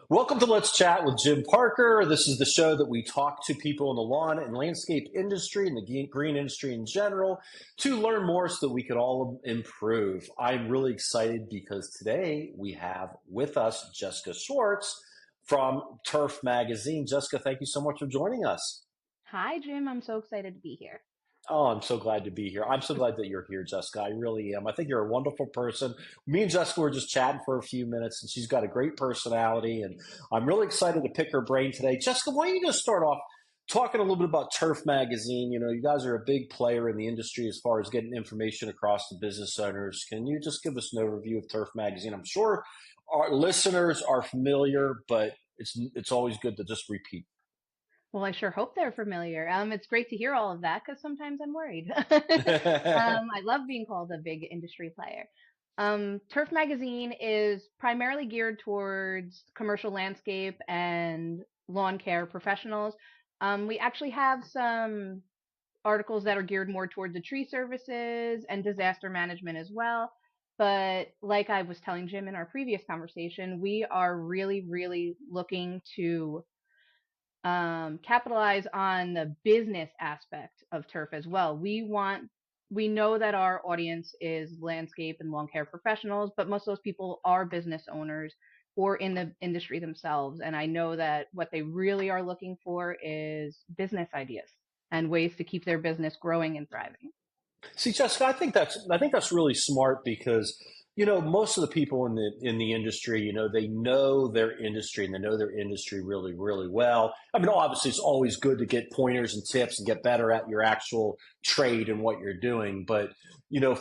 Welcome to Let's Chat with Jim Parker. This is the show that we talk to people in the lawn and landscape industry and the green industry in general to learn more so that we can all improve. I'm really excited because today we have with us Jessica Schwartz from Turf Magazine. Jessica, thank you so much for joining us. Hi, Jim. I'm so excited to be here. Oh, I'm so glad to be here. I'm so glad that you're here, Jessica. I really am. I think you're a wonderful person. Me and Jessica were just chatting for a few minutes, and she's got a great personality, and I'm really excited to pick her brain today. Jessica, why don't you just start off talking a little bit about Turf Magazine? You know, you guys are a big player in the industry as far as getting information across to business owners. Can you just give us an overview of Turf Magazine? I'm sure our listeners are familiar, but it's always good to just repeat. Well, I sure hope they're familiar. It's great to hear all of that because sometimes I'm worried. I love being called a big industry player. Turf Magazine is primarily geared towards commercial landscape and lawn care professionals. We actually have some articles that are geared more towards the tree services and disaster management as well. But like I was telling Jim in our previous conversation, we are really, really looking to capitalize on the business aspect of turf as well. We know that our audience is landscape and lawn care professionals, but most of those people are business owners or in the industry themselves. And I know that what they really are looking for is business ideas and ways to keep their business growing and thriving. See, Jessica, I think that's really smart because most of the people in the industry, they know their industry and they know their industry really really well. I mean, obviously, it's always good to get pointers and tips and get better at your actual trade and what you're doing. But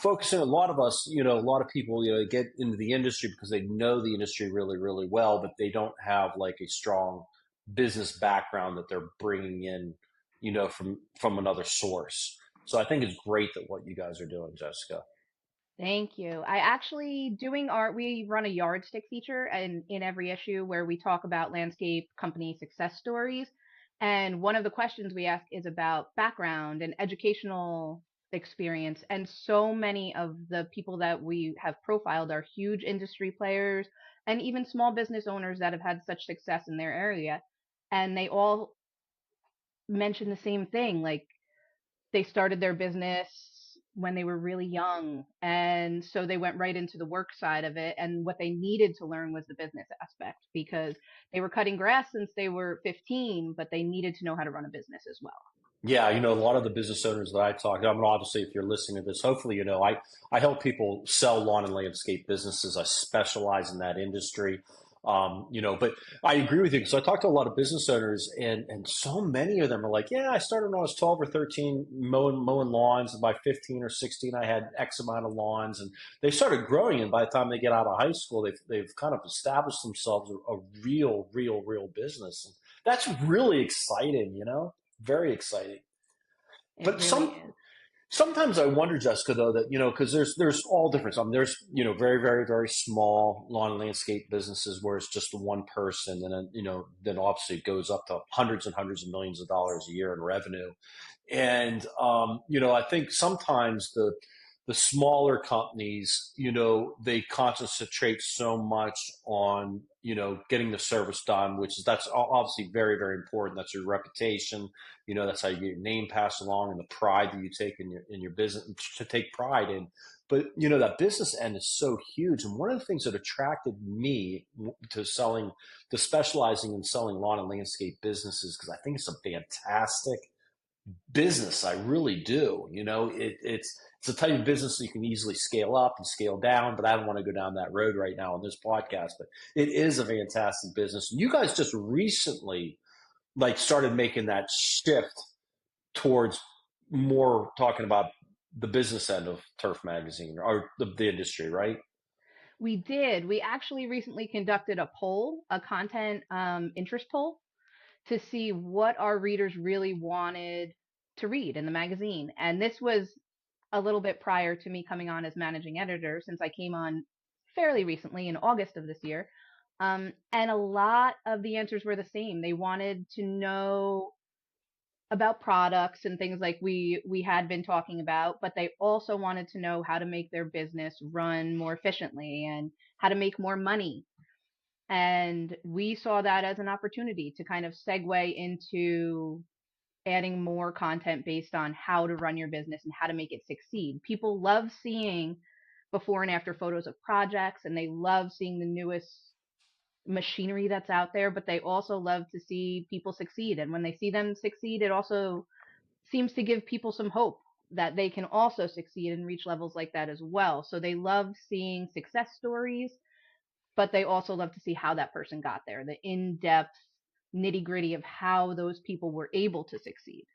focusing a lot of us, a lot of people, get into the industry because they know the industry really really well, but they don't have like a strong business background that they're bringing in, from another source. So I think it's great that what you guys are doing, Jessica. Thank you. I actually doing art, we run a yardstick feature in every issue where we talk about landscape company success stories. And one of the questions we ask is about background and educational experience. And so many of the people that we have profiled are huge industry players and even small business owners that have had such success in their area. And they all mention the same thing, like they started their business when they were really young. And so they went right into the work side of it. And what they needed to learn was the business aspect because they were cutting grass since they were 15, but they needed to know how to run a business as well. Yeah, a lot of the business owners that I talk to, I mean, obviously, if you're listening to this, hopefully, I help people sell lawn and landscape businesses. I specialize in that industry. But I agree with you because I talk to a lot of business owners and so many of them are like, yeah, I started when I was 12 or 13 mowing lawns. And by 15 or 16, I had X amount of lawns and they started growing. And by the time they get out of high school, they've kind of established themselves a real business. And that's really exciting. Very exciting. It But really is. sometimes I wonder, Jessica, though, that because there's all different. There's very very very small lawn and landscape businesses where it's just one person, and then then obviously it goes up to hundreds and hundreds of millions of dollars a year in revenue. And I think sometimes the smaller companies, they concentrate so much on, getting the service done, that's obviously very, very important. That's your reputation. That's how you get your name passed along and the pride that you take in your business to take pride in. But, that business end is so huge. And one of the things that attracted me to specializing in selling lawn and landscape businesses, because I think it's a fantastic business. I really do. It's a type of business that you can easily scale up and scale down, but I don't want to go down that road right now on this podcast. But it is a fantastic business. You guys just recently like started making that shift towards more talking about the business end of Turf Magazine or the industry, right? We did. We actually recently conducted a poll, a content interest poll, to see what our readers really wanted to read in the magazine. And this was a little bit prior to me coming on as managing editor, since I came on fairly recently in August of this year. And a lot of the answers were the same. They wanted to know about products and things like we had been talking about, but they also wanted to know how to make their business run more efficiently and how to make more money. And we saw that as an opportunity to kind of segue into adding more content based on how to run your business and how to make it succeed. People love seeing before and after photos of projects, and they love seeing the newest machinery that's out there, but they also love to see people succeed. And when they see them succeed, it also seems to give people some hope that they can also succeed and reach levels like that as well. So they love seeing success stories, but they also love to see how that person got there, the in-depth nitty gritty of how those people were able to succeed.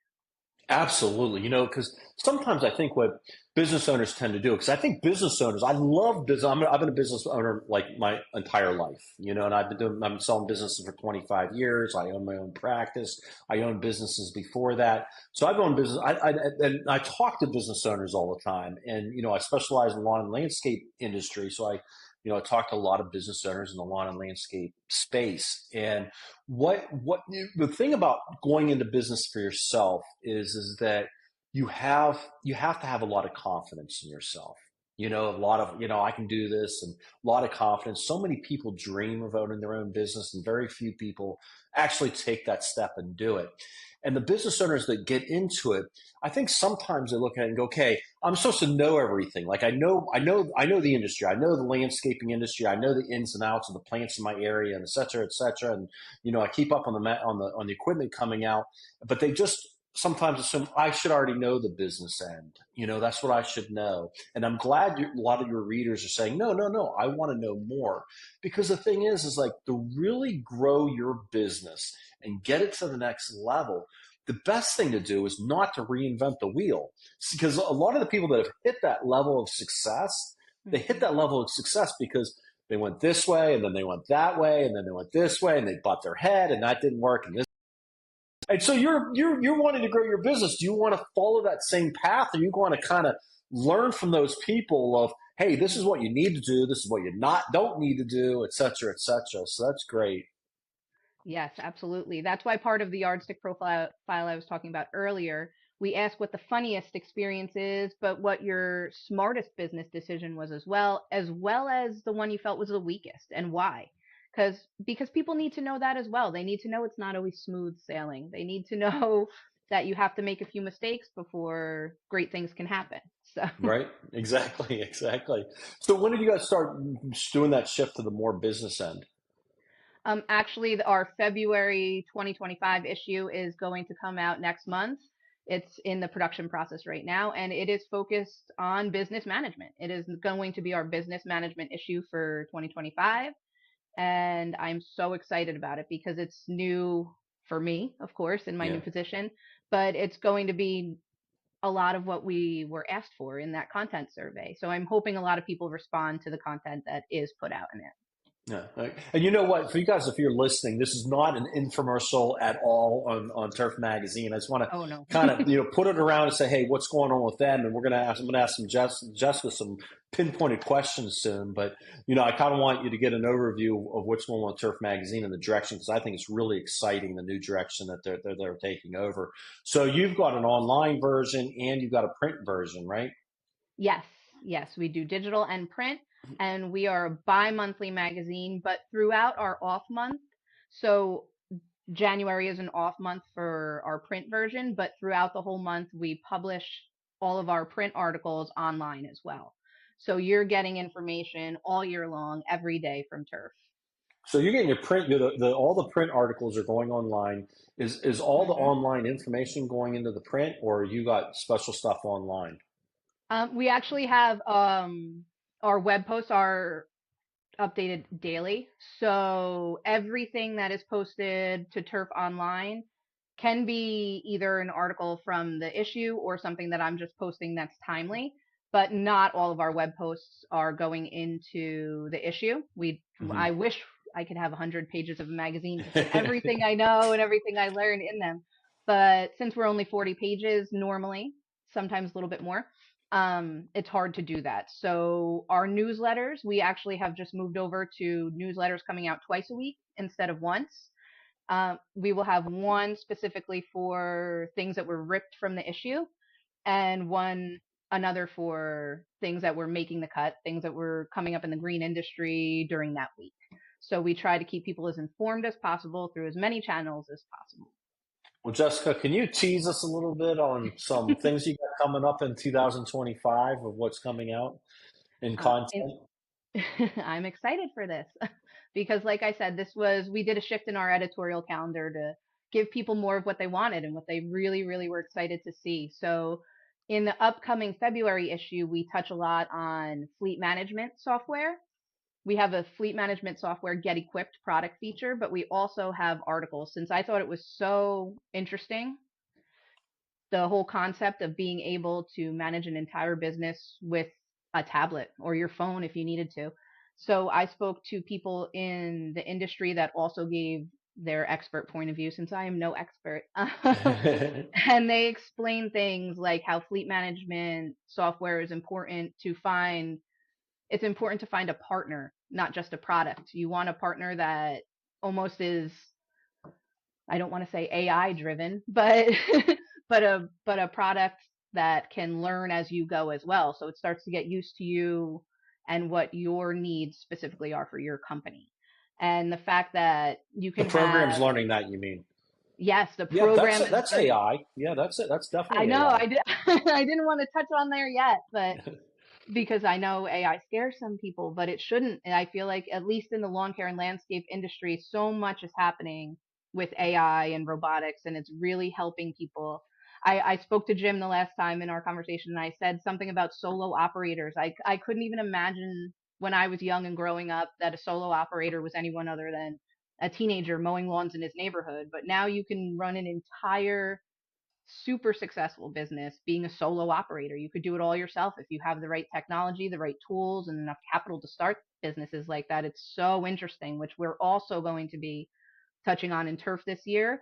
Absolutely. Because sometimes I think what business owners tend to do, because I think business owners, I love business. I've been a business owner like my entire life, and I've been selling businesses for 25 years. I own my own practice. I owned businesses before that. So I've owned business. And I talk to business owners all the time. And, I specialize in lawn and landscape industry. So I talk to a lot of business owners in the lawn and landscape space. And what the thing about going into business for yourself is that you have to have a lot of confidence in yourself. A lot of, I can do this, and a lot of confidence. So many people dream of owning their own business, and very few people actually take that step and do it. And the business owners that get into it, I think sometimes they look at it and go, okay, I'm supposed to know everything. Like I know the industry. I know the landscaping industry. I know the ins and outs of the plants in my area, and et cetera, et cetera. And I keep up on the equipment coming out. But they just sometimes assume I should already know the business end. That's what I should know. And I'm glad a lot of your readers are saying, no, no, no, I want to know more. Because the thing is like to really grow your business and get it to the next level, the best thing to do is not to reinvent the wheel. Because a lot of the people that have hit that level of success, they hit Hmm. that level of success because they went this way, and then they went that way, and then they went this way, and they butt their head, and that didn't work. And so you're wanting to grow your business. Do you want to follow that same path, or you want to kind of learn from those people of, hey, this is what you need to do, this is what you not don't need to do, et cetera, et cetera. So that's great. Yes, absolutely. That's why part of the yardstick profile file I was talking about earlier, we ask what the funniest experience is, but what your smartest business decision was as well as the one you felt was the weakest and why. Because people need to know that as well. They need to know it's not always smooth sailing. They need to know that you have to make a few mistakes before great things can happen. So Right? Exactly, exactly. So when did you guys start doing that shift to the more business end? Actually, our February 2025 issue is going to come out next month. It's in the production process right now, and it is focused on business management. It is going to be our business management issue for 2025, and I'm so excited about it because it's new for me, of course, in my Yeah. new position, but it's going to be a lot of what we were asked for in that content survey. So I'm hoping a lot of people respond to the content that is put out in it. Yeah. Right. And you know what? For you guys, if you're listening, this is not an infomercial at all on Turf Magazine. I just want to Oh no. kind of, put it around and say, hey, what's going on with them? And I'm going to ask Jessica some pinpointed questions soon. But, I kind of want you to get an overview of what's going on with Turf Magazine and the direction, because I think it's really exciting, the new direction that they're taking over. So you've got an online version and you've got a print version, right? Yes, yes, we do digital and print, and we are a bi-monthly magazine, but throughout our off month, so January is an off month for our print version, but throughout the whole month, we publish all of our print articles online as well. So you're getting information all year long, every day from Turf. So you're getting your print. All the print articles are going online. Is all the Hmm. online information going into the print, or you got special stuff online? We actually have our web posts are updated daily. So everything that is posted to Turf Online can be either an article from the issue or something that I'm just posting that's timely. But not all of our web posts are going into the issue. I wish I could have 100 pages of a magazine to fit everything I know and everything I learned in them. But since we're only 40 pages normally, sometimes a little bit more, it's hard to do that. So our newsletters, we actually have just moved over to newsletters coming out twice a week instead of once. We will have one specifically for things that were ripped from the issue, and another for things that were making the cut, things that were coming up in the green industry during that week. So we try to keep people as informed as possible through as many channels as possible. Well, Jessica, can you tease us a little bit on some things you got coming up in 2025 of what's coming out in And content? I'm excited for this because, like I said, we did a shift in our editorial calendar to give people more of what they wanted and what they really, really were excited to see. So, in the upcoming February issue, we touch a lot on fleet management software. We have a fleet management software get equipped product feature, but we also have articles. Since I thought it was so interesting, the whole concept of being able to manage an entire business with a tablet or your phone if you needed to. So I spoke to people in the industry that also gave their expert point of view since I am no expert. And they explain things like how fleet management software is important to find. It's important to find a partner, not just a product. You want a partner that almost is, I don't want to say AI driven, but but a product that can learn as you go as well. So it starts to get used to you and what your needs specifically are for your company. And the fact that you The can program's have, learning that, you mean? yes, the Yeah, program is that's learning. AI. Yeah, that's it. That's I definitely know AI. I did I didn't want to touch on there yet, but because I know AI scares some people, but it shouldn't. And I feel like, at least in the lawn care and landscape industry, so much is happening with AI and robotics, and it's really helping people. I spoke to Jim the last time in our conversation, and I said something about solo operators. I couldn't even imagine when I was young and growing up that a solo operator was anyone other than a teenager mowing lawns in his neighborhood. But now you can run an entire super successful business being a solo operator. You could do it all yourself if you have the right technology, the right tools, and enough capital to start businesses like that. It's so interesting, which we're also going to be touching on in turf this year.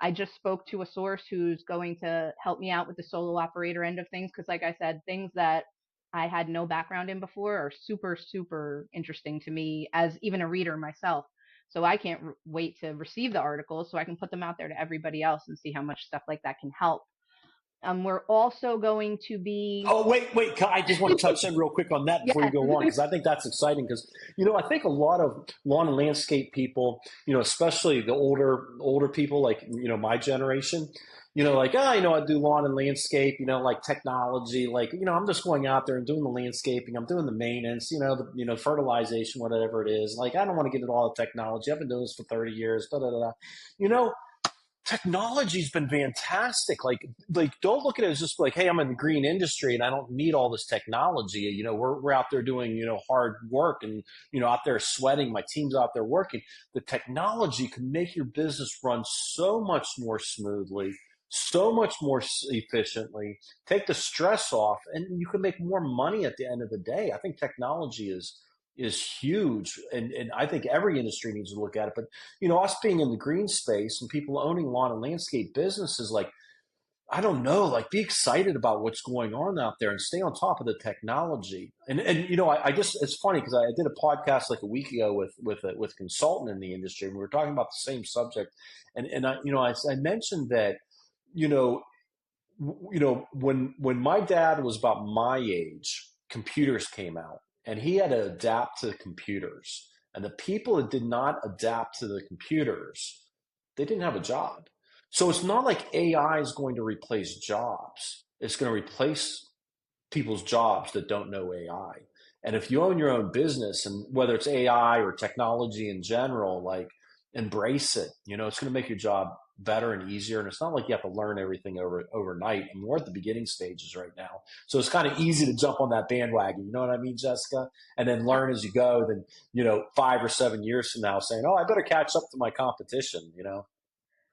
I just spoke to a source who's going to help me out with the solo operator end of things because, like I said, things that I had no background in before are super, super interesting to me as even a reader myself. So I can't wait to receive the articles so I can put them out there to everybody else and see how much stuff like that can help. We're also going to be, Oh, wait. I just want to touch in real quick on that before you yes, go on, because I think that's exciting. Because, I think a lot of lawn and landscape people, especially the older people, like, my generation, like, I do lawn and landscape, like technology, like, I'm just going out there and doing the landscaping. I'm doing the maintenance, fertilization, whatever it is. Like, I don't want to get into all the technology. I've been doing this for 30 years, da, da, da, da. You know, Technology's been fantastic. Like don't look at it as just like, hey, I'm in the green industry and I don't need all this technology. We're out there doing, hard work and, out there sweating. My team's out there working. The technology can make your business run so much more smoothly, so much more efficiently, take the stress off, and you can make more money at the end of the day. I think technology is huge, and I think every industry needs to look at it. But us being in the green space and people owning lawn and landscape businesses, like, I don't know, like, be excited about what's going on out there and stay on top of the technology. And I just, it's funny because I did a podcast like a week ago with a consultant in the industry, and we were talking about the same subject. And I mentioned that you know when my dad was about my age, computers came out, and he had to adapt to the computers. And the people that did not adapt to the computers, they didn't have a job. So it's not like AI is going to replace jobs. It's going to replace people's jobs that don't know AI. And if you own your own business, and whether it's AI or technology in general, like, embrace it. It's going to make your job better and easier. And it's not like you have to learn everything overnight. And we're at the beginning stages right now. So it's kind of easy to jump on that bandwagon. You know what I mean, Jessica? And then learn as you go. Then, 5 or 7 years from now saying, oh, I better catch up to my competition.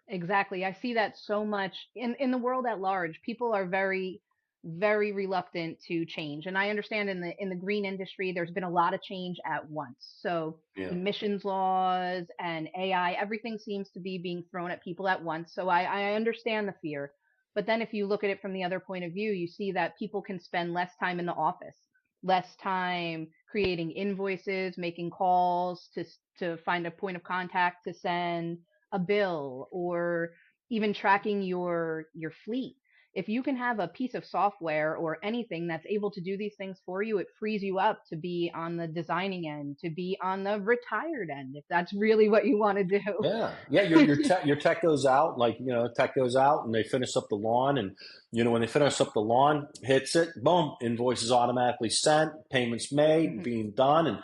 exactly. I see that so much in the world at large. People are very, very reluctant to change. And I understand in the green industry, there's been a lot of change at once. So Yeah. emissions laws and AI, everything seems to be being thrown at people at once. So I understand the fear. But then if you look at it from the other point of view, you see that people can spend less time in the office, less time creating invoices, making calls to find a point of contact to send a bill, or even tracking your fleet. if you can have a piece of software or anything that's able to do these things for you, it frees you up to be on the designing end, to be on the retired end, if that's really what you want to do. Yeah, yeah. Your tech goes out, like tech goes out, and they finish up the lawn, and when they finish up the lawn, hits it, boom, invoice is automatically sent, payments made, Hmm. being done, and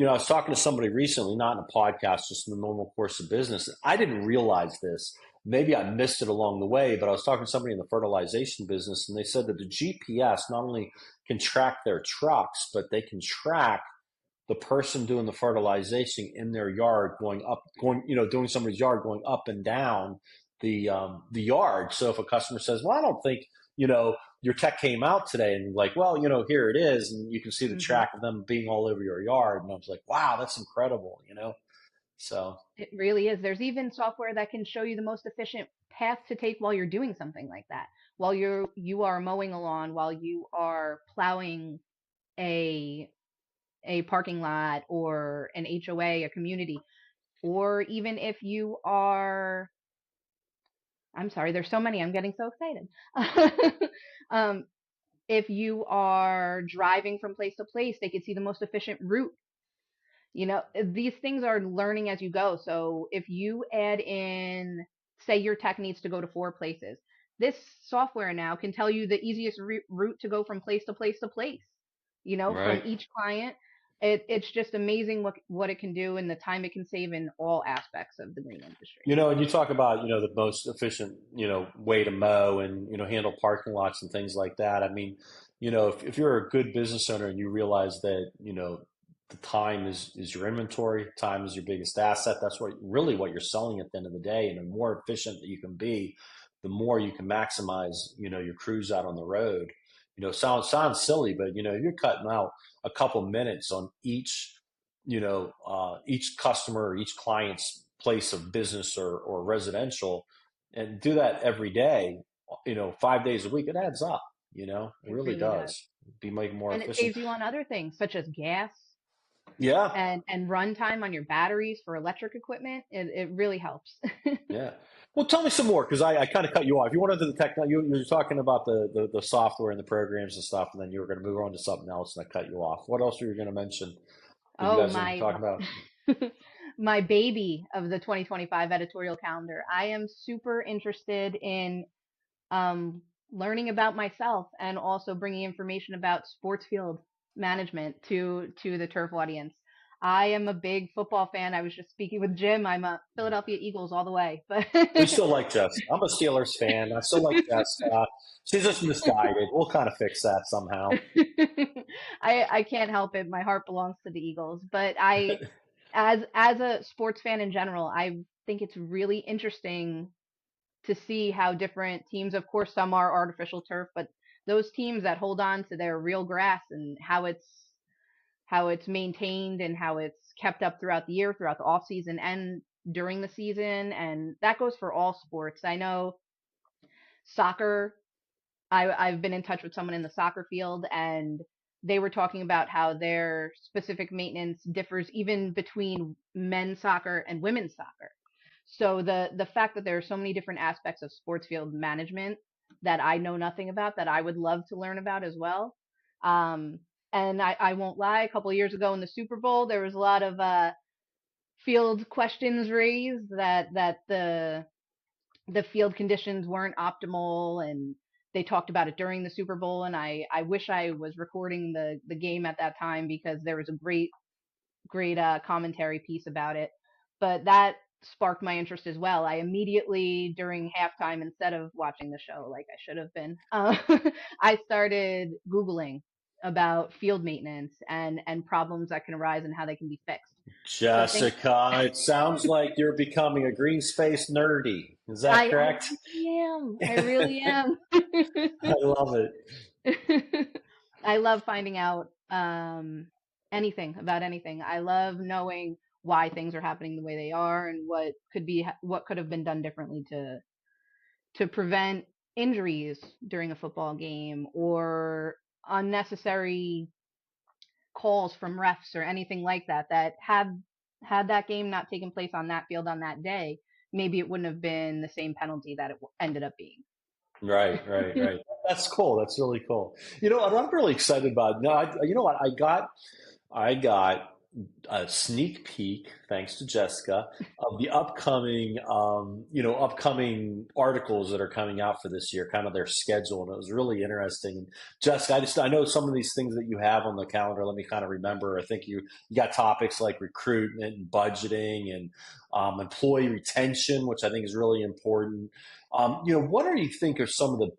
I was talking to somebody recently, not in a podcast, just in the normal course of business. I didn't realize this. Maybe I missed it along the way, but I was talking to somebody in the fertilization business, and they said that the GPS not only can track their trucks, but they can track the person doing the fertilization in their yard doing somebody's yard going up and down the yard. So if a customer says, well, I don't think your tech came out today, and like, well, here it is, and you can see the Hmm. track of them being all over your yard, and I was like, wow, that's incredible. So It really is. There's even software that can show you the most efficient path to take while you're doing something like that. While you are mowing a lawn, while you are plowing a parking lot or an HOA, a community, or even if you are, I'm sorry, there's so many, I'm getting so excited. um, if you are driving from place to place, they can see the most efficient route. These things are learning as you go. So if you add in, say your tech needs to go to 4 places, this software now can tell you the easiest route to go from place to place to place, from right. each client. It's just amazing what it can do and the time it can save in all aspects of the green industry. And you talk about, the most efficient, way to mow and, handle parking lots and things like that. I mean, if you're a good business owner and you realize that, the time is your inventory, time is your biggest asset. That's what you're selling at the end of the day. And the more efficient that you can be, the more you can maximize, your crews out on the road. Sounds silly, but you're cutting out a couple minutes on each customer or each client's place of business or residential, and do that every day, 5 days a week, it adds up, it It really really does. does be making more And it efficient. saves you on other things such as gas Yeah. and run time on your batteries for electric equipment. It really helps. Yeah. Well, tell me some more, because I kind of cut you off. You went into the tech, you were talking about the software and the programs and stuff, and then you were going to move on to something else, and I cut you off. What else were you going to mention that you Oh, guys are talking about? my baby of the 2025 editorial calendar. I am super interested in um, learning about myself and also bringing information about sports field management to the turf audience. I am a big football fan. I was just speaking with Jim. I'm a Philadelphia Eagles all the way, but We still like Jessica. I'm a Steelers fan. I still like Jessica. She's just misguided. We'll kind of fix that somehow. I can't help it. My heart belongs to the Eagles, but as a sports fan in general, I think it's really interesting to see how different teams, of course, some are artificial turf, but those teams that hold on to their real grass and how it's maintained and how it's kept up throughout the year, throughout the off season and during the season, and that goes for all sports. I know soccer. I've been in touch with someone in the soccer field, and they were talking about how their specific maintenance differs even between men's soccer and women's soccer. So the fact that there are so many different aspects of sports field management that I know nothing about that I would love to learn about as well. Um, and I won't lie, a couple of years ago in the Super Bowl, there was a lot of field questions raised that the field conditions weren't optimal, and they talked about it during the Super Bowl, and I wish I was recording the game at that time because there was a great commentary piece about it. But that sparked my interest as well. I immediately during halftime, instead of watching the show like I should have been, I started Googling about field maintenance and problems that can arise and how they can be fixed. So things Jessica, it sounds like you're becoming a green space nerdy. Is that I correct? really am. I really I am. love it. I love finding out anything about anything. I love knowing why things are happening the way they are and what could have been done differently to prevent injuries during a football game or unnecessary calls from refs or anything like that that had that game not taken place on that field on that day, maybe it wouldn't have been the same penalty that it ended up being. Right, right, right. That's cool. That's really cool. What I'm really excited about. No, you know what? I got a sneak peek, thanks to Jessica, of the upcoming articles that are coming out for this year, kind of their schedule, and it was really interesting. Jessica, I know some of these things that you have on the calendar. Let me kind of remember. I think you got topics like recruitment and budgeting and employee retention, which I think is really important. What do you think are some of the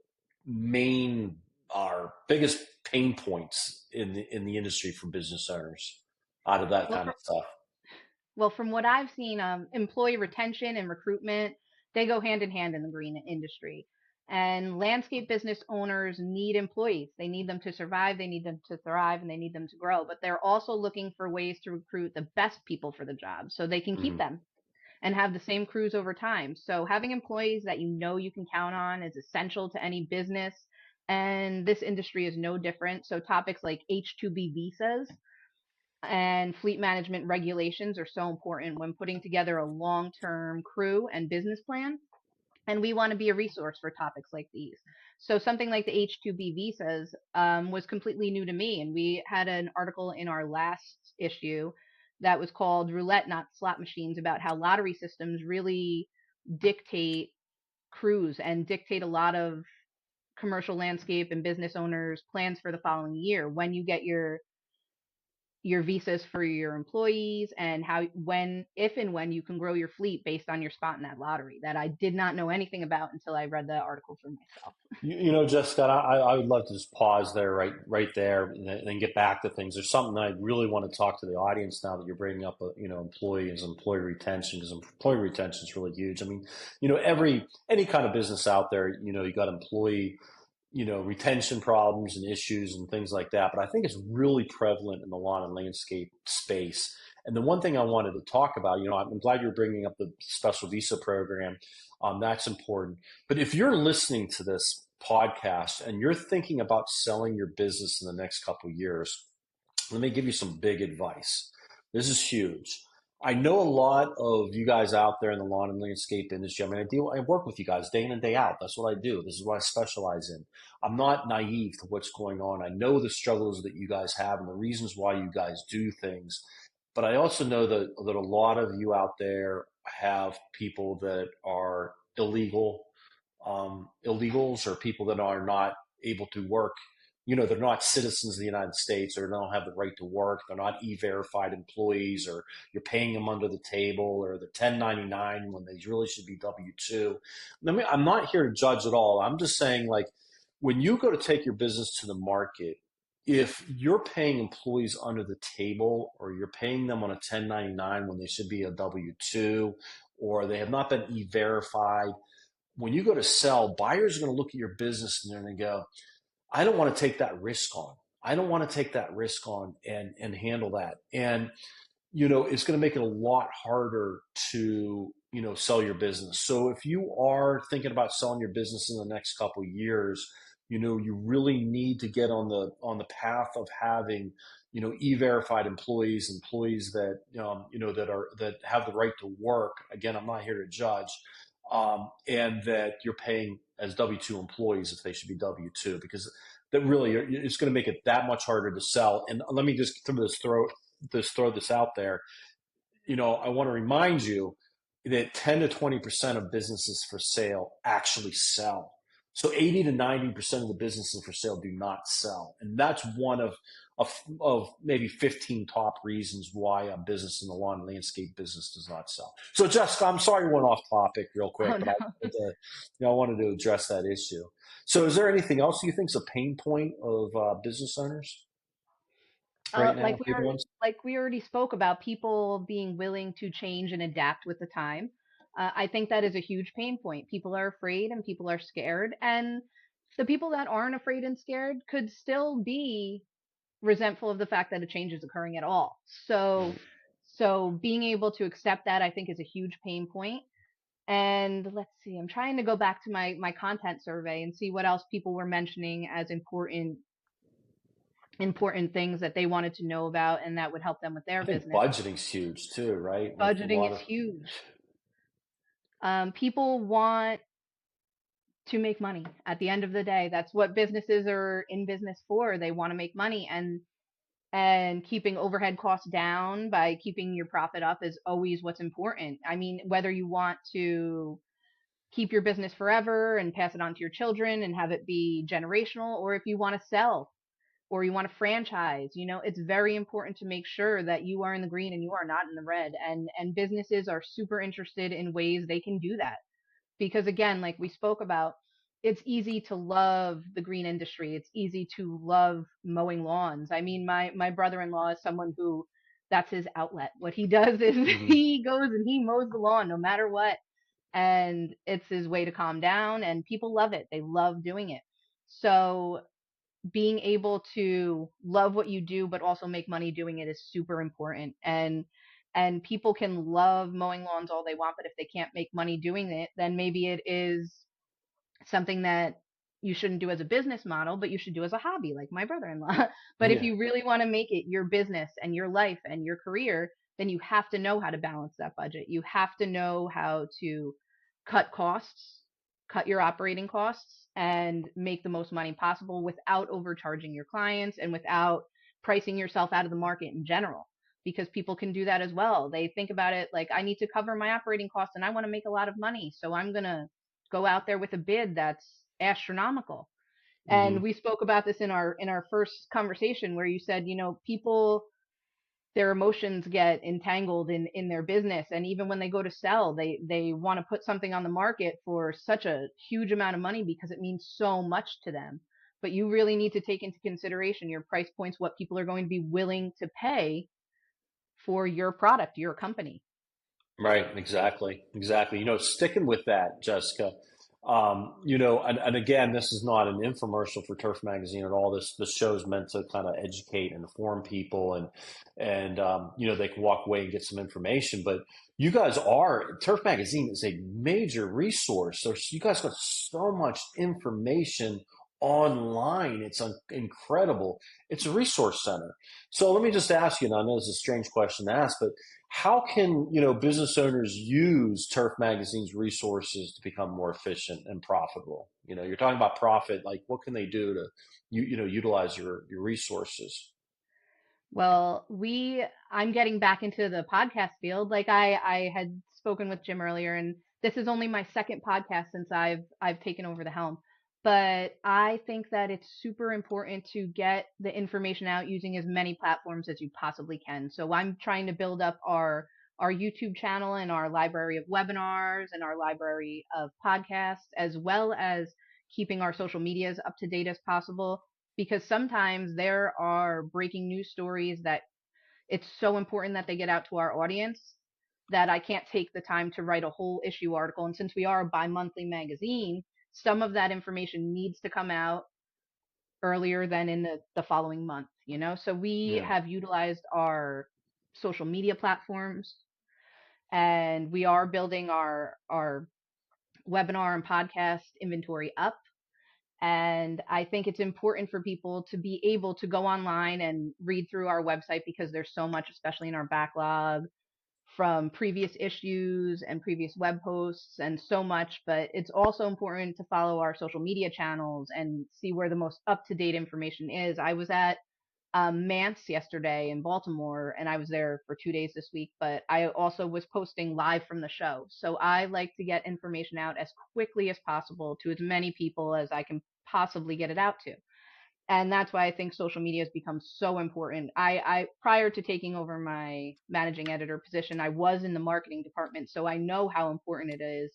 main our biggest pain points in the industry for business owners out of that Well, kind of stuff? from what I've seen, employee retention and recruitment, they go hand in hand in the green industry. And landscape business owners need employees. They need them to survive, they need them to thrive, and they need them to grow. But they're also looking for ways to recruit the best people for the job so they can keep Mhm. them and have the same crews over time. So having employees that you know you can count on is essential to any business. And this industry is no different. So topics like H-2B visas and fleet management regulations are so important when putting together a long-term crew and business plan. And we want to be a resource for topics like these. So something like the H-2B visas was completely new to me. And we had an article in our last issue that was called Roulette, Not Slot Machines, about how lottery systems really dictate crews and dictate a lot of commercial landscape and business owners' plans for the following year. When you get your visas for your employees and how when if and when you can grow your fleet based on your spot in that lottery that I did not know anything about until I read the article for myself. Jessica, I would love to just pause there, right there, and then get back to things. There's something I really want to talk to the audience now that you're bringing up, employees, employee retention, because employee retention is really huge. I mean, any kind of business out there, you got employee retention problems and issues and things like that. But I think it's really prevalent in the lawn and landscape space. And the one thing I wanted to talk about, I'm glad you're bringing up the special visa program. That's important. But if you're listening to this podcast and you're thinking about selling your business in the next couple of years, let me give you some big advice. This is huge. I know a lot of you guys out there in the lawn and landscape industry. I mean, I work with you guys day in and day out. That's what I do. This is what I specialize in. I'm not naive to what's going on. I know the struggles that you guys have and the reasons why you guys do things. But I also know that a lot of you out there have people that are illegals or people that are not able to work. They're not citizens of the United States or they don't have the right to work. They're not e-verified employees, or you're paying them under the table, or they're 1099 when they really should be W-2. I'm not here to judge at all. I'm just saying, like, when you go to take your business to the market, if you're paying employees under the table or you're paying them on a 1099 when they should be a W-2, or they have not been e-verified, when you go to sell, buyers are going to look at your business and they're going to go, I don't want to take that risk on. I don't want to take that risk on and handle that. And it's going to make it a lot harder to, sell your business. So if you are thinking about selling your business in the next couple of years, you really need to get on the path of having, e-verified employees that, that have the right to work. Again, I'm not here to judge, and that you're paying as W-2 employees if they should be W-2, because that really it's going to make it that much harder to sell. And let me just throw this out there. I want to remind you that 10 to 20% of businesses for sale actually sell. So 80 to 90% of the businesses for sale do not sell. And that's one of maybe 15 top reasons why a business in the lawn and landscape business does not sell. So Jessica, I'm sorry we went off topic real quick, Oh but no. I wanted to address that issue. So is there anything else you think is a pain point of business owners right now, big ones? Like we already spoke about people being willing to change and adapt with the time. I think that is a huge pain point. People are afraid and people are scared, and the people that aren't afraid and scared could still be resentful of the fact that a change is occurring at all. So, Mhm. being able to accept that, I think, is a huge pain point. And let's see, I'm trying to go back to my content survey and see what else people were mentioning as important things that they wanted to know about and that would help them with their I think business. budgeting's huge too, right? With a Budgeting lot is of huge. People want to make money. At the end of the day, that's what businesses are in business for. They want to make money, and keeping overhead costs down by keeping your profit up is always what's important. I mean, whether you want to keep your business forever and pass it on to your children and have it be generational, or if you want to sell or you want to franchise, it's very important to make sure that you are in the green and you are not in the red. And businesses are super interested in ways they can do that, because again, like we spoke about, it's easy to love the green industry. It's easy to love mowing lawns. I mean, my brother-in-law is someone who, that's his outlet. What he does is Hmm. he goes and he mows the lawn no matter what, and it's his way to calm down, and people love it. They love doing it. So being able to love what you do but also make money doing it is super important. And people can love mowing lawns all they want, but if they can't make money doing it, then maybe it is something that you shouldn't do as a business model, but you should do as a hobby, like my brother-in-law. But if Yeah. you really want to make it your business and your life and your career, then you have to know how to balance that budget. You have to know how to cut costs, cut your operating costs, and make the most money possible without overcharging your clients and without pricing yourself out of the market in general. Because people can do that as well. They think about it like, I need to cover my operating costs and I want to make a lot of money. So I'm going to go out there with a bid that's astronomical. And Hmm. we spoke about this in our first conversation, where you said, people, their emotions get entangled in their business, and even when they go to sell, they want to put something on the market for such a huge amount of money because it means so much to them. But you really need to take into consideration your price points, what people are going to be willing to pay for your product, your company. Right, exactly, exactly. Sticking with that, Jessica, and again, this is not an infomercial for Turf Magazine at all. This show is meant to kind of educate and inform people, and they can walk away and get some information. But you guys are Turf Magazine is a major resource. You guys got so much information online. It's incredible. It's a resource center. So let me just ask you, and I know this is a strange question to ask, but how can business owners use Turf Magazine's resources to become more efficient and profitable? You're talking about profit. Like, what can they do to utilize your resources? Well, I'm getting back into the podcast field. Like I had spoken with Jim earlier, and this is only my second podcast since I've taken over the helm. But I think that it's super important to get the information out using as many platforms as you possibly can. So I'm trying to build up our YouTube channel and our library of webinars and our library of podcasts, as well as keeping our social medias up to date as possible, because sometimes there are breaking news stories that it's so important that they get out to our audience that I can't take the time to write a whole issue article. And since we are a bi-monthly magazine, some of that information needs to come out earlier than in the following month. So we Yeah. have utilized our social media platforms, and we are building our webinar and podcast inventory up. And I think it's important for people to be able to go online and read through our website, because there's so much, especially in our backlog, from previous issues and previous web posts and so much. But it's also important to follow our social media channels and see where the most up to date information is. I was at Mance yesterday in Baltimore, and I was there for 2 days this week, but I also was posting live from the show. So I like to get information out as quickly as possible to as many people as I can possibly get it out to. And that's why I think social media has become so important. I prior to taking over my managing editor position, I was in the marketing department, so I know how important it is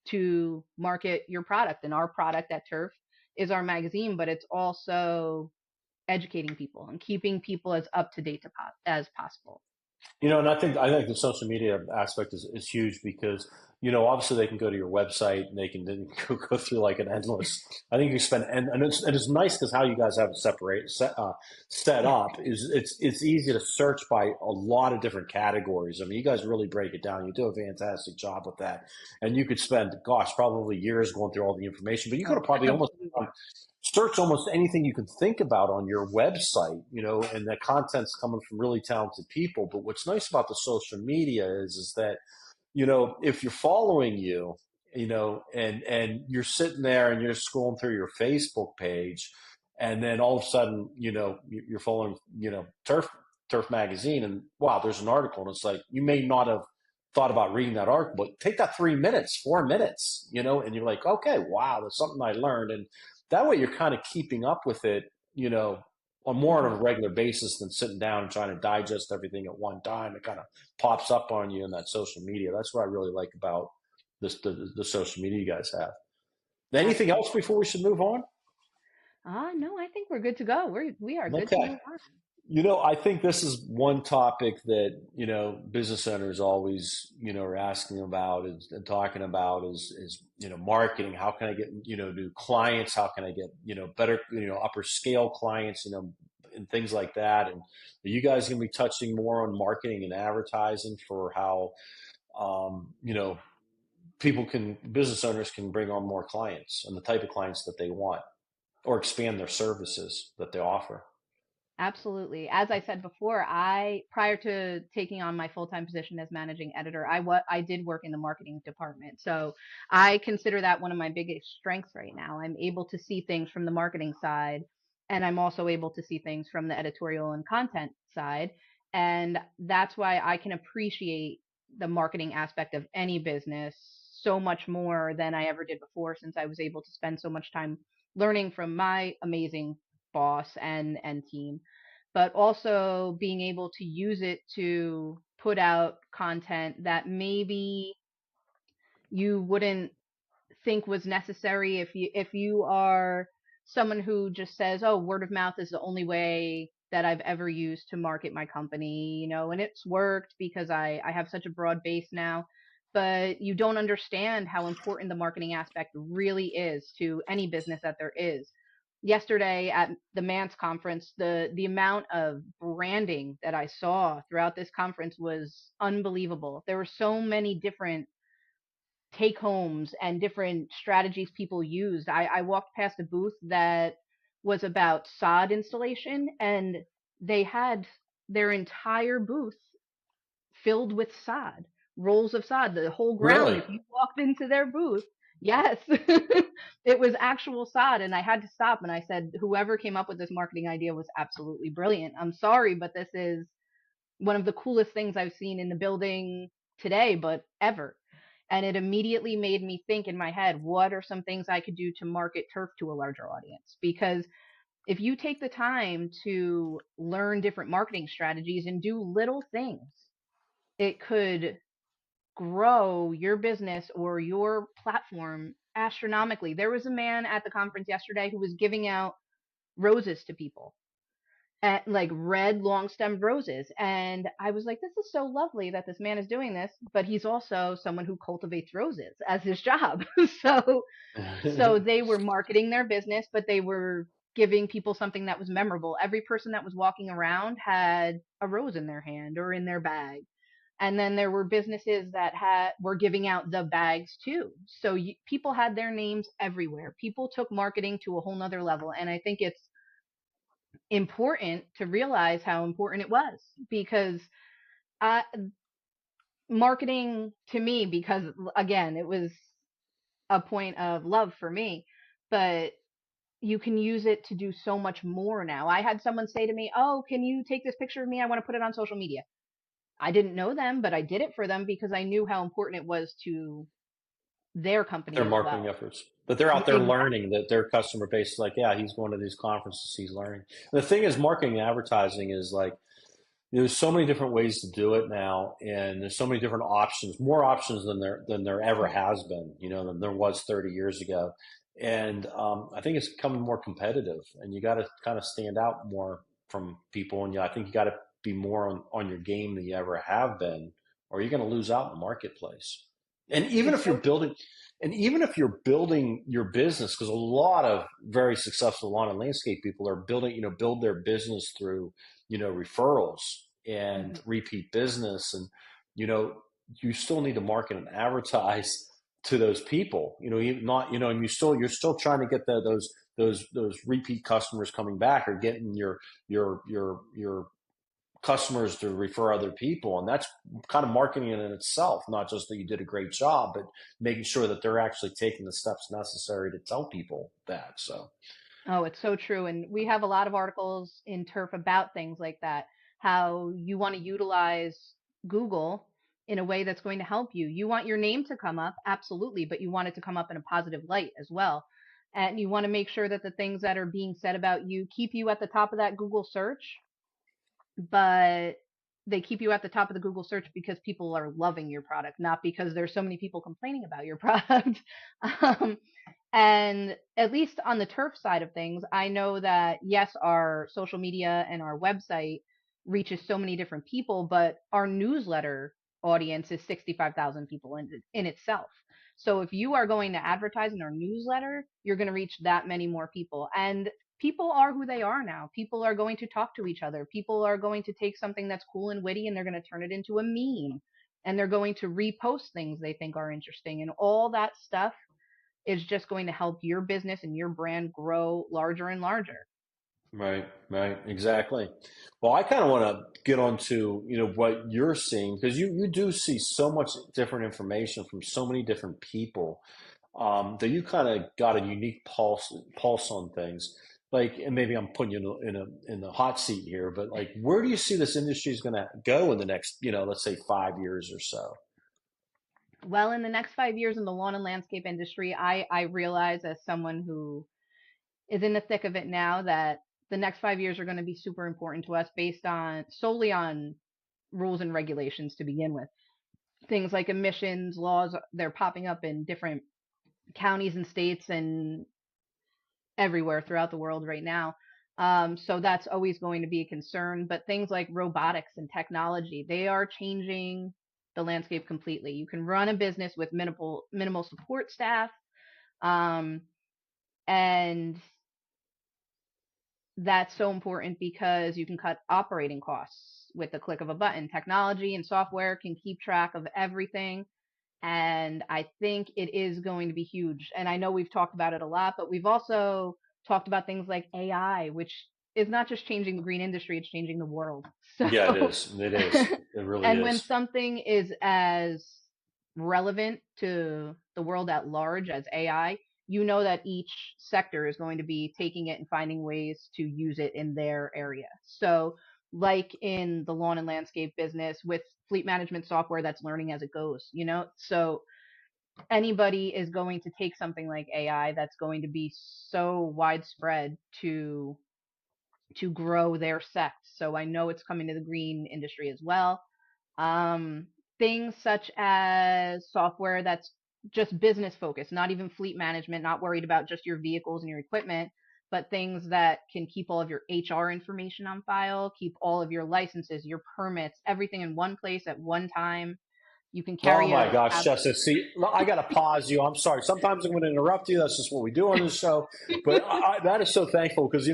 to market your product. And our product at Turf is our magazine, but it's also educating people and keeping people as up to date as possible. And I think the social media aspect is huge because obviously they can go to your website and they can then go through like an endless. I think you spend and it's nice because how you guys have it set up is it's easy to search by a lot of different categories. I mean, you guys really break it down. You do a fantastic job with that, and you could spend, gosh, probably years going through all the information. But you could Oh, have probably almost absolutely. search almost anything you can think about on your website, and the content's coming from really talented people. But what's nice about the social media is that, if you're following you and you're sitting there and you're scrolling through your Facebook page, and then all of a sudden, you're following, Turf magazine, and wow, there's an article, and it's like you may not have thought about reading that article, but take that 3 minutes, 4 minutes, and you're like, okay, wow, that's something I learned, and that way you're kind of keeping up with it, on more on Mhm. a regular basis than sitting down and trying to digest everything at one time. It kind of pops up on you in that social media. That's what I really like about the social media you guys have. Anything else Absolutely. before we should move on? No, I think we're good to go. We are good to Okay. move on. I think this is one topic that, business owners always, are asking about and talking about is, marketing. How can I get, new clients? How can I get, better, upper scale clients, and things like that. And are you guys going to be touching more on marketing and advertising for how, business owners can bring on more clients and the type of clients that they want or expand their services that they offer? Absolutely. As I said before, prior to taking on my full-time position as managing editor, I did work in the marketing department. So I consider that one of my biggest strengths right now. I'm able to see things from the marketing side, and I'm also able to see things from the editorial and content side. And that's why I can appreciate the marketing aspect of any business so much more than I ever did before, since I was able to spend so much time learning from my amazing boss and team, but also being able to use it to put out content that maybe you wouldn't think was necessary if you are someone who just says, "Oh, word of mouth is the only way that I've ever used to market my company," and it's worked because I have such a broad base now. But you don't understand how important the marketing aspect really is to any business that there is. Yesterday at the Mance conference, the amount of branding that I saw throughout this conference was unbelievable. There were so many different take homes and different strategies people used. I walked past a booth that was about sod installation, and they had their entire booth filled with sod, rolls of sod, the whole ground. Really? If you walked into their booth, yes, it was actual sod. And I had to stop and I said, whoever came up with this marketing idea was absolutely brilliant. I'm sorry, but this is one of the coolest things I've seen in the building today, but ever. And it immediately made me think in my head, what are some things I could do to market turf to a larger audience? Because if you take the time to learn different marketing strategies and do little things, it could grow your business or your platform astronomically. There was a man at the conference yesterday who was giving out roses to people, like red long stemmed roses. And I was like, this is so lovely that this man is doing this, but he's also someone who cultivates roses as his job. so so they were marketing their business, but they were giving people something that was memorable. Every person that was walking around had a rose in their hand or in their bag. And then there were businesses that were giving out the bags too. So people had their names everywhere. People took marketing to a whole nother level. And I think it's important to realize how important it was, because I, marketing to me, because again, it was a point of love for me, but you can use it to do so much more now. I had someone say to me, "Oh, can you take this picture of me? I want to put it on social media." I didn't know them, but I did it for them because I knew how important it was to their Their company as marketing well. efforts. But they're out there Exactly. learning that their customer base is like, yeah, he's going to these conferences, he's learning. And the thing is, marketing and advertising is like, there's so many different ways to do it now, and there's so many different options, more options than there ever has been, than there was 30 years ago. And I think it's becoming more competitive, and you got to kind of stand out more from people. And I think you got to be more on your game than you ever have been, or you're going to lose out in the marketplace. And even It's if you're so true. building, and even if you're building your business, because a lot of very successful lawn and landscape people are building, build their business through referrals and Hmm. repeat business. And, you know, you still need to market and advertise to those people, not, and you're still trying to get those repeat customers coming back or getting your customers to refer other people. And that's kind of marketing in itself, not just that you did a great job, but making sure that they're actually taking the steps necessary to tell people that. So, Oh, it's so true. And we have a lot of articles in Turf about things like that, how you want to utilize Google in a way that's going to help you. You want your name to come up, absolutely, but you want it to come up in a positive light as well. And you want to make sure that the things that are being said about you keep you at the top of that Google search, but they keep you at the top of the Google search because people are loving your product, not because there's so many people complaining about your product. um, and at least on the turf side of things, I know that yes, our social media and our website reaches so many different people, but our newsletter audience is 65,000 people in itself. So if you are going to advertise in our newsletter, you're going to reach that many more people. And people are who they are now. People are going to talk to each other. People are going to take something that's cool and witty and they're going to turn it into a meme. And they're going to repost things they think are interesting. And all that stuff is just going to help your business and your brand grow larger and larger. right, right, exactly. Well, I kind of want to get on to, what you're seeing because you do see so much different information from so many different people that you kind of got a unique pulse on things. Like, and maybe I'm putting you in the hot seat here, but like, where do you see this industry is going to go in the next, let's say 5 years or so? Well, in the next 5 years in the lawn and landscape industry, I realize as someone who is in the thick of it now that the next 5 years are going to be super important to us based on solely on rules and regulations to begin with. Things like emissions laws, they're popping up in different counties and states and everywhere throughout the world right now. So that's always going to be a concern. But things like robotics and technology, they are changing the landscape completely. You can run a business with minimal support staff, um, and that's so important because you can cut operating costs with the click of a button. Technology and software can keep track of everything. And I think it is going to be huge. And I know we've talked about it a lot, but we've also talked about things like AI, which is not just changing the green industry, it's changing the world. Yeah, it So, is. It is. It really and when is. something is as relevant to the world at large as AI, you know that each sector is going to be taking it and finding ways to use it in their area. So, like in the lawn and landscape business with fleet management software that's learning as it goes, So anybody is going to take something like AI that's going to be so widespread to grow their sect. So I know it's coming to the green industry as well. Um, Things such as software that's just business focused, not even fleet management, not worried about just your vehicles and your equipment, but things that can keep all of your HR information on file, keep all of your licenses, your permits, everything in one place at one time. You can Oh carry my a gosh, have Jessica. See, I got to pause you. I'm sorry. Sometimes I'm going to interrupt you. That's just what we do on this show. But that is so thankful because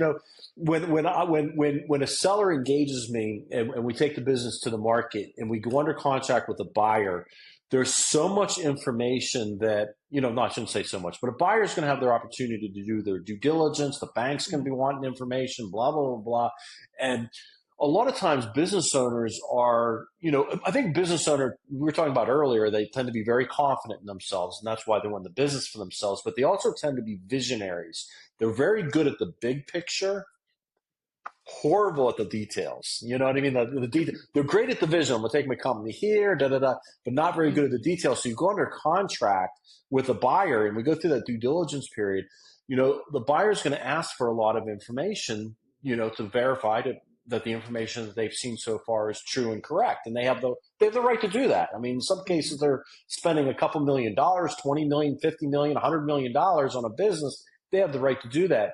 when a seller engages me and we take the business to the market and we go under contract with a buyer, there's so much information that no, I shouldn't say so much, but a buyer's going to have their opportunity to do their due diligence. The bank's going to be wanting information, blah blah blah blah, and a lot of times business owners are, I think business owner, we were talking about earlier, they tend to be very confident in themselves and that's why they run the business for themselves, but they also tend to be visionaries. They're very good at the big picture, horrible at the details. You know what I mean? They're great at the vision. I'm going to take my company here, da, da, da, but not very good at the details. So you go under contract with a buyer and we go through that due diligence period. The buyer's going to ask for a lot of information, to verify that the information that they've seen so far is true and correct. And they have the right to do that. I mean, in some cases they're spending a couple $1,000,000, 20 million, 50 million, $100 million on a business. They have the right to do that.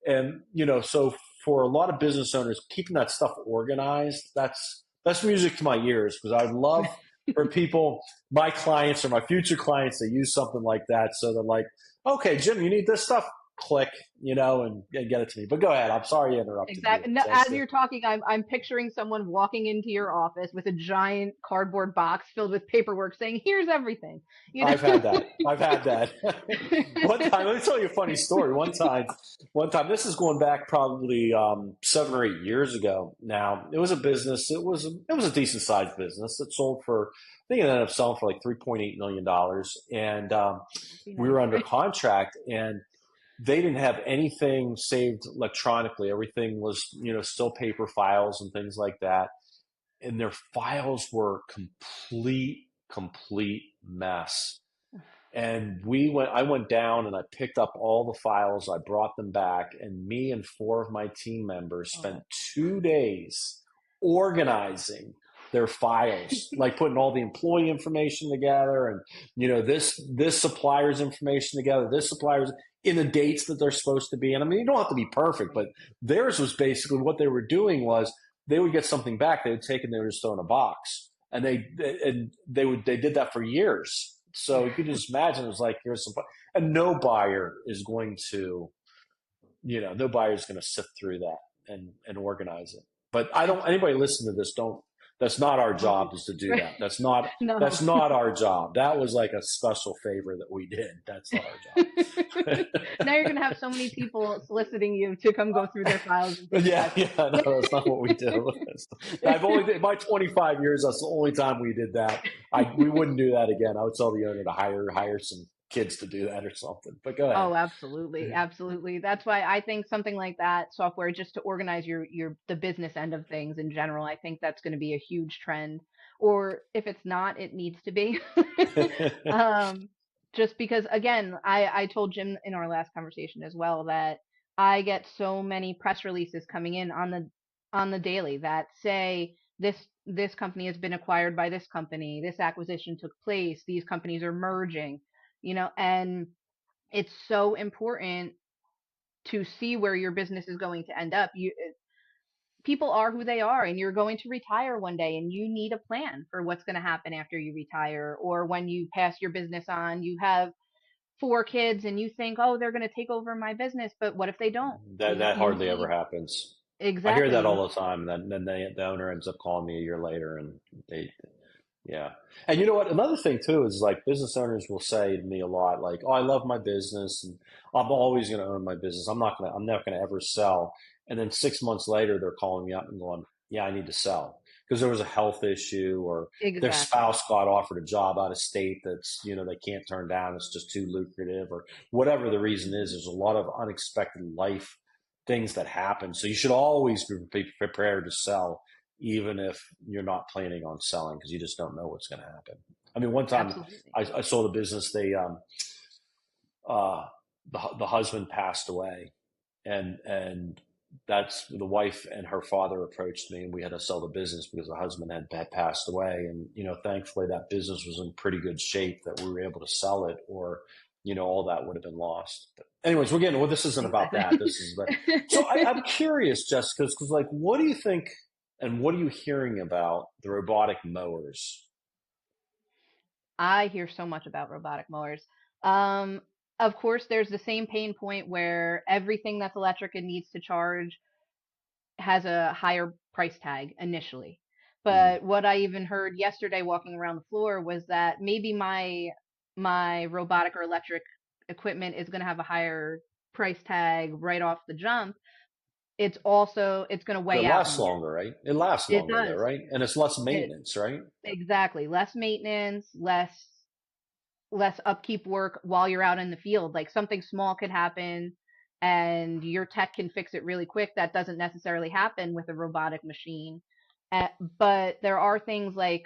And, so for a lot of business owners, keeping that stuff organized, that's music to my ears because I'd love for people, my clients or my future clients, to use something like that. So they're like, okay, Jim, you need this stuff. click, and get it to me. But go ahead. I'm sorry I interrupted you, Exactly. No, as Jessica. you're talking, I'm picturing someone walking into your office with a giant cardboard box filled with paperwork saying, "Here's everything." You I've had know. that. I've had that. One time, let me tell you a funny story. One time, this is going back probably 7 or 8 years ago. Now, it was a business. It was a decent sized business. It sold for, I think it ended up selling for like $3.8 million, and Must be we nice. were under contract, and they didn't have anything saved electronically. Everything was, still paper files and things like that, and their files were complete mess. And I went down and I picked up all the files. I brought them back, and me and four of my team members spent Oh. 2 days organizing their files, like putting all the employee information together, and this supplier's information together, this supplier's in the dates that they're supposed to be. And I mean, you don't have to be perfect, but theirs was basically what they were doing was they would get something back, they would take it and they would just throw in a box, and they did that for years. So you could just imagine it was like, here's some, and no buyer is going to sift through that and organize it. But I don't, anybody listen to this, don't, that's not our Don't. job is to do that. That's No. not our job. That was like a special favor that we did. That's not our job. Now you're gonna have so many people soliciting you to come go through their files and But things yeah, like yeah, no, that's not what we do. I've only my 25 years. That's the only time we did that. We wouldn't do that again. I would tell the owner to hire some kids to do that or something. But go ahead. Oh, absolutely. Absolutely. That's why I think something like that, software just to organize the business end of things in general, I think that's going to be a huge trend. Or if it's not, it needs to be. Um, just because again, I told Jim in our last conversation as well that I get so many press releases coming in on the daily that say this company has been acquired by this company, this acquisition took place, these companies are merging, and it's so important to see where your business is going to end up. People are who they are, and you're going to retire one day, and you need a plan for what's going to happen after you retire, or when you pass your business on. You have four kids, and you think, oh, they're going to take over my business, but what if they don't? That You hardly ever need happens. I hear exactly. that all the time. And then the owner ends up calling me a year later, and they yeah. And you know what? Another thing too is like business owners will say to me a lot, like, "Oh, I love my business, and I'm always going to own my business. I'm not going to ever sell." And then 6 months later, they're calling me up and going, "Yeah, I need to sell because there was a health issue, or their Exactly. spouse got offered a job out of state that's they can't turn down. It's just too lucrative, or whatever the reason is. There's a lot of unexpected life things that happen, so you should always be prepared to sell even if you're not planning on selling because you just don't know what's going to happen. I mean, one time Absolutely. I sold a business. Uh, the husband passed away, and that's the wife and her father approached me, and we had to sell the business because the husband had passed away. And thankfully that business was in pretty good shape that we were able to sell it, or all that would have been lost. But anyways, this isn't about Exactly. that. This is so I'm curious, Jessica, because like, what do you think, and what are you hearing about the robotic mowers? I hear so much about robotic mowers. Um, of course, there's the same pain point where everything that's electric and needs to charge has a higher price tag initially. Mm. But what I even heard yesterday walking around the floor was that maybe my robotic or electric equipment is going to have a higher price tag right off the jump. It's going to But it weigh out in lasts the end. longer, right? It lasts It longer though, does. right? And it's less It maintenance, right? exactly less maintenance, less upkeep work while you're out in the field. Like something small could happen and your tech can fix it really quick. That doesn't necessarily happen with a robotic machine. But there are things like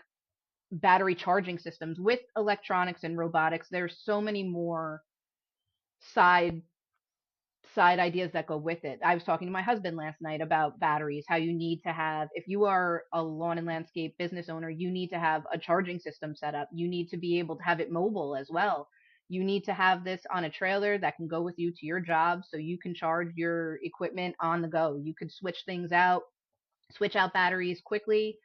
battery charging systems with electronics and robotics. There's so many more side side ideas that go with it. I was talking to my husband last night about batteries, how you need to have, if you are a lawn and landscape business owner, you need to have a charging system set up. You need to be able to have it mobile as well. You need to have this on a trailer that can go with you to your job so you can charge your equipment on the go. You could switch things out, switch out batteries quickly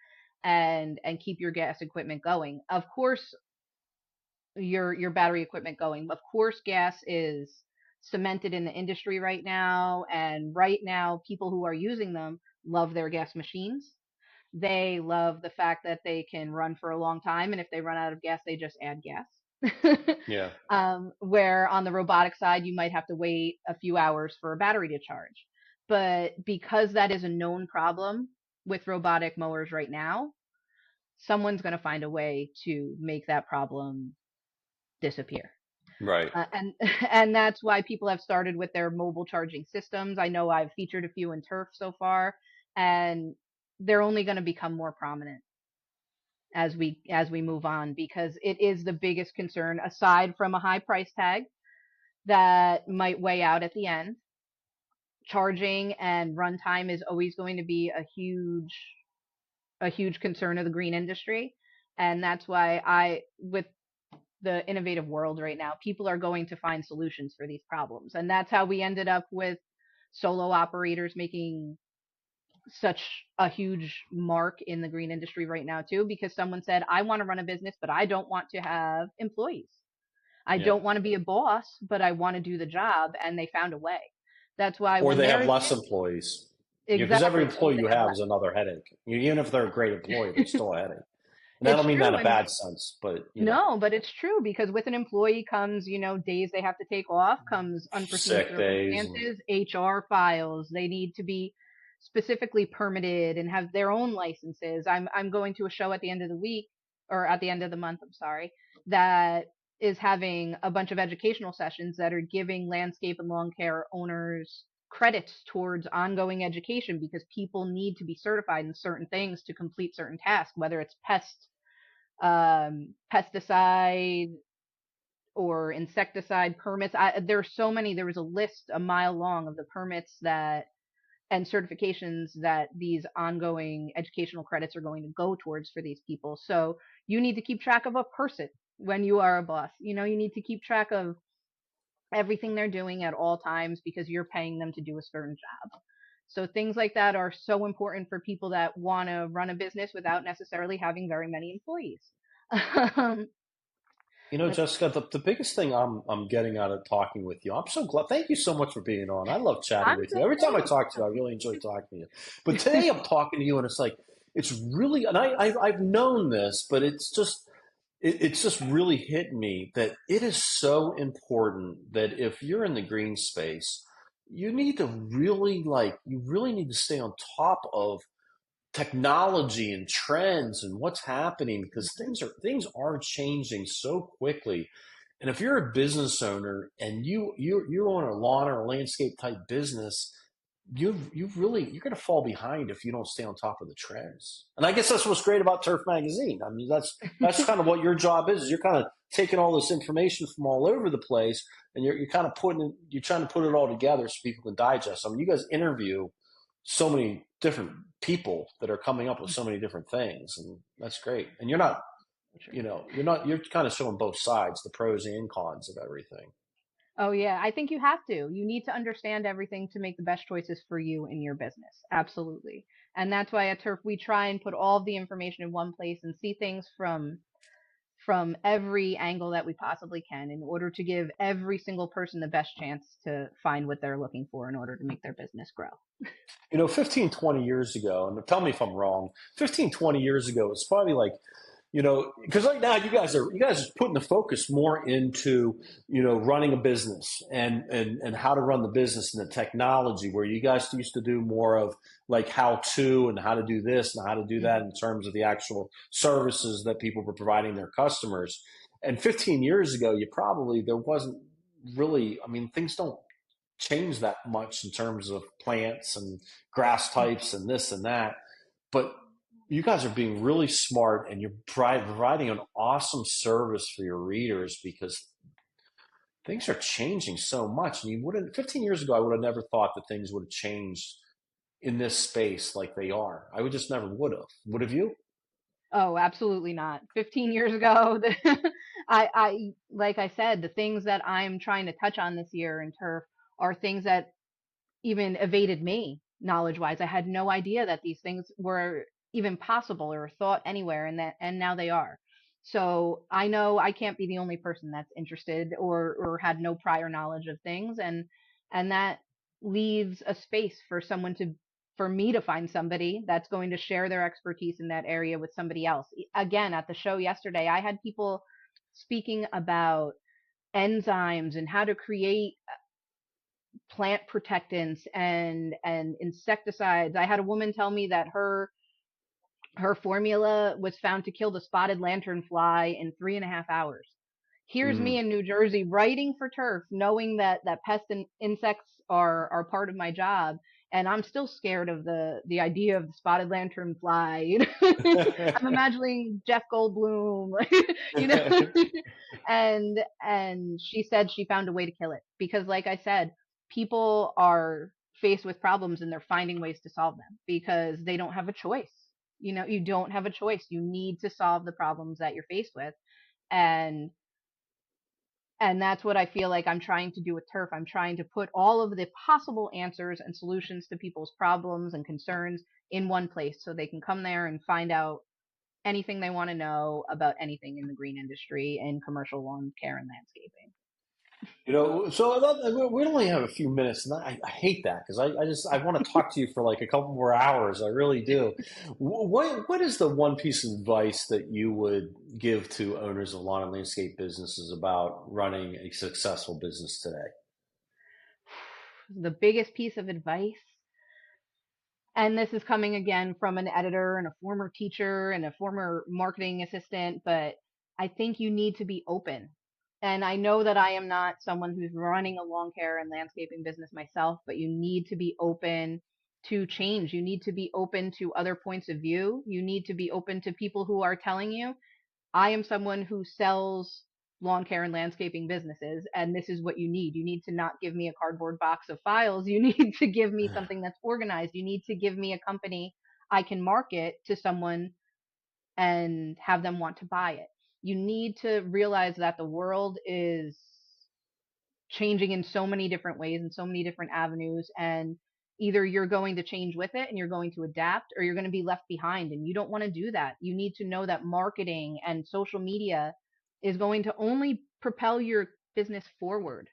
and keep your gas equipment going. Of course, your battery equipment going. Of course, gas is cemented in the industry right now. And right now, people who are using them love their gas machines. They love the fact that they can run for a long time, and if they run out of gas, they just add gas. Yeah. Where on the robotic side, you might have to wait a few hours for a battery to charge. But because that is a known problem with robotic mowers right now, someone's going to find a way to make that problem disappear. Right. And and that's why people have started with their mobile charging systems. I know I've featured a few in turf so far, and they're only going to become more prominent as we move on, because it is the biggest concern aside from a high price tag that might weigh out at the end. Charging and runtime is always going to be a huge concern of the green industry, and that's why with the innovative world right now, people are going to find solutions for these problems. And that's how we ended up with solo operators making such a huge mark in the green industry right now too, because someone said, I want to run a business, but I don't want to have employees. I Yeah. don't want to be a boss, but I want to do the job. And they found a way. That's why Or when they there have is less employees. Because every exactly, so employee they you have have is another headache. Even if they're a great employee, they're less. still a headache. And I It's don't mean that true. in a And bad sense, but no, but it's true, because with an employee comes, days they have to take off, comes unforeseen sick days and circumstances, HR files. They need to be specifically permitted and have their own licenses. I'm going to a show at the end of the week, or at the end of the month, I'm sorry, that is having a bunch of educational sessions that are giving landscape and lawn care owners credits towards ongoing education, because people need to be certified in certain things to complete certain tasks, whether it's pesticide or insecticide permits. There's so many. There was a list a mile long of the permits that and certifications that these ongoing educational credits are going to go towards for these people. So you need to keep track of a person when you are a boss. You need to keep track of everything they're doing at all times, because you're paying them to do a certain job. So things like that are so important for people that want to run a business without necessarily having very many employees. um, but Jessica, the biggest thing I'm getting out of talking with you, I'm so glad. Thank you so much for being on. I love chatting I'm with you. so Every time I talk to you, I glad. really enjoy talking to you. But today I'm talking to you, and it's like it's really, and I've known this, but it's just really hit me that it is so important that if you're in the green space, you need to really you really need to stay on top of technology and trends and what's happening, because Mhm. things are changing so quickly. And if you're a business owner and you own a lawn or a landscape type business, you're going to fall behind if you don't stay on top of the trends. And I guess that's what's great about Turf Magazine. I mean, that's kind of what your job is. You're kind of taking all this information from all over the place, and you're kind of you're trying to put it all together so people can digest. I mean, you guys interview so many different people that are coming up with so many different things, and that's great. And you're kind of showing both sides, the pros and cons of everything. Oh yeah, I think you have to. You need to understand everything to make the best choices for you in your business. Absolutely. And that's why at Turf we try and put all of the information in one place and see things from every angle that we possibly can, in order to give every single person the best chance to find what they're looking for in order to make their business grow. 15, 20 years ago, and tell me if I'm wrong, 15, 20 years ago, it's probably like, because right now you guys are putting the focus more into, running a business and how to run the business and the technology, where you guys used to do more of like how to and how to do this and how to do that Hmm. in terms of the actual services that people were providing their customers. And 15 years ago, there wasn't really, I mean, things don't change that much in terms of plants and grass types and this and that. But you guys are being really smart, and you're providing an awesome service for your readers, because things are changing so much. And 15 years ago, I would have never thought that things would have changed in this space like they are. I would just never would have. Would have you? Oh, absolutely not. 15 years ago, like I said, the things that I'm trying to touch on this year in turf are things that even evaded me knowledge wise. I had no idea that these things were even possible or thought anywhere, and now they are. So I know I can't be the only person that's interested or had no prior knowledge of things, and that leaves a space for someone to for me to find somebody that's going to share their expertise in that area with somebody else. Again, at the show yesterday, I had people speaking about enzymes and how to create plant protectants and insecticides. I had a woman tell me that her formula was found to kill the spotted lanternfly in 3.5 hours. Here's me Mm. in New Jersey writing for turf, knowing that pests and insects are part of my job, and I'm still scared of the idea of the spotted lanternfly. You know? I'm imagining Jeff Goldblum, you know, and she said she found a way to kill it because, like I said, people are faced with problems and they're finding ways to solve them because they don't have a choice. You know, you don't have a choice. You need to solve the problems that you're faced with. And and that's what I feel like I'm trying to do with turf. I'm trying to put all of the possible answers and solutions to people's problems and concerns in one place so they can come there and find out anything they want to know about anything in the green industry and commercial lawn care and landscaping. So we only have a few minutes, and I hate that because I want to talk to you for like a couple more hours. I really do. What is the one piece of advice that you would give to owners of lawn and landscape businesses about running a successful business today? The biggest piece of advice, and this is coming again from an editor and a former teacher and a former marketing assistant, but I think you need to be open. And I know that I am not someone who's running a lawn care and landscaping business myself, but you need to be open to change. You need to be open to other points of view. You need to be open to people who are telling you, I am someone who sells lawn care and landscaping businesses, and this is what you need. You need to not give me a cardboard box of files. You need to give me something that's organized. You need to give me a company I can market to someone and have them want to buy it. You need to realize that the world is changing in so many different ways and so many different avenues, and either you're going to change with it and you're going to adapt, or you're going to be left behind, and you don't want to do that. You need to know that marketing and social media is going to only propel your business forward.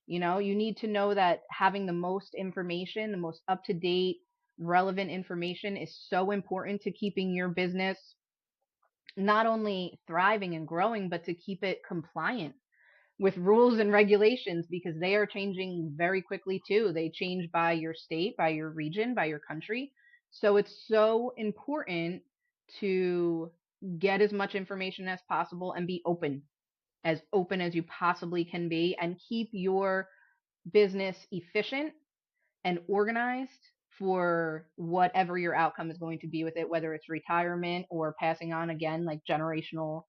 You know, you need to know that having the most information, the most up to date relevant information is so important to keeping your business not only thriving and growing, but to keep it compliant with rules and regulations because they are changing very quickly too. They change by your state, by your region, by your country. So it's so important to get as much information as possible and be open as you possibly can be, and keep your business efficient and organized for whatever your outcome is going to be with it, whether it's retirement or passing on again, like generational,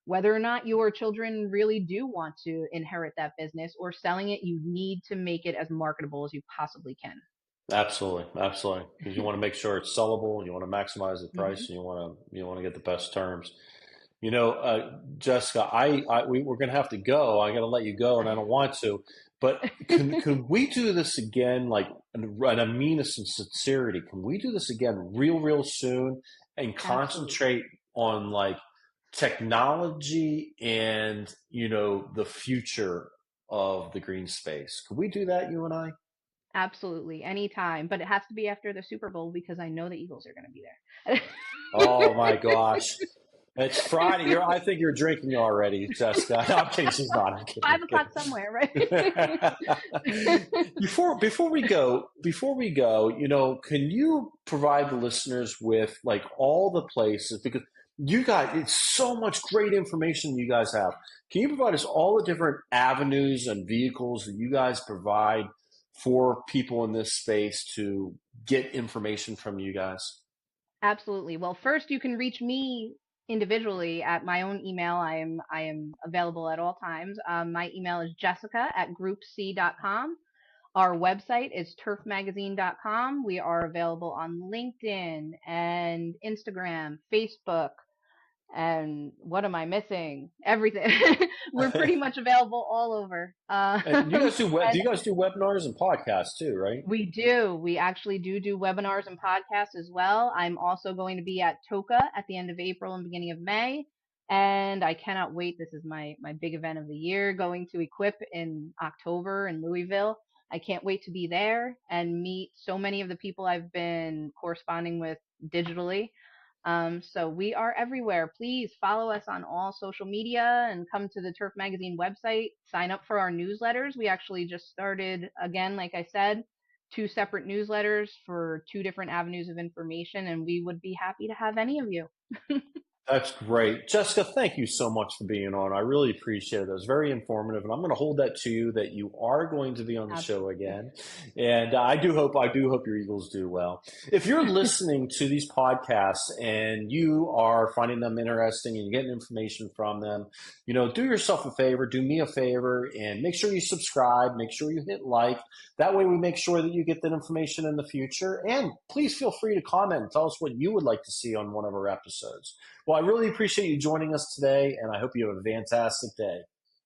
whether or not your children really do want to inherit that business or selling it, you need to make it as marketable as you possibly can. Absolutely, absolutely. Because you want to make sure it's sellable, you want to maximize the Hmm. price, and you want to get the best terms. Jessica, we're going to have to go. I'm going to let you go, and I don't want to. But can we do this again? Like, and I mean this in sincerity. Can we do this again, real soon, and Absolutely. concentrate on like technology and the future of the green space? Can we do that, you and I? Absolutely. Anytime. But it has to be after the Super Bowl because I know the Eagles are going to be there. Oh my gosh. It's Friday. I think you're drinking already, Jessica. No, I'm kidding. She's not. I'm kidding. I'm 5 o'clock somewhere, kidding. right? Before we go, can you provide the listeners with like all the places because you guys, it's so much great information you guys have. Can you provide us all the different avenues and vehicles that you guys provide for people in this space to get information from you guys? Absolutely. Well, first you can reach me individually at my own email. I am available at all times. My email is jessica@groupc.com. Our website is turfmagazine.com. We are available on LinkedIn and Instagram, Facebook, and what am I missing? Everything. We're pretty much available all over. And you guys do And you guys do webinars and podcasts too, right? we do. We actually do webinars and podcasts as well. I'm also going to be at TOCA at the end of April and beginning of May. And I cannot wait. This is my big event of the year, going to Equip in October in Louisville. I can't wait to be there and meet so many of the people I've been corresponding with digitally. So we are everywhere. Please follow us on all social media and come to the Turf Magazine website. Sign up for our newsletters. We actually just started again, like I said, two separate newsletters for two different avenues of information, and we would be happy to have any of you. That's great. Jessica, thank you so much for being on. I really appreciate it. It was very informative, and I'm going to hold that to you that you are going to be on the show Absolutely. again. And I do hope your Eagles do well. If you're listening to these podcasts and you are finding them interesting and you're getting information from them, do yourself a favor, do me a favor, and make sure you subscribe, make sure you hit like. That way we make sure that you get that information in the future. And please feel free to comment and tell us what you would like to see on one of our episodes. Well, I really appreciate you joining us today, and I hope you have a fantastic day.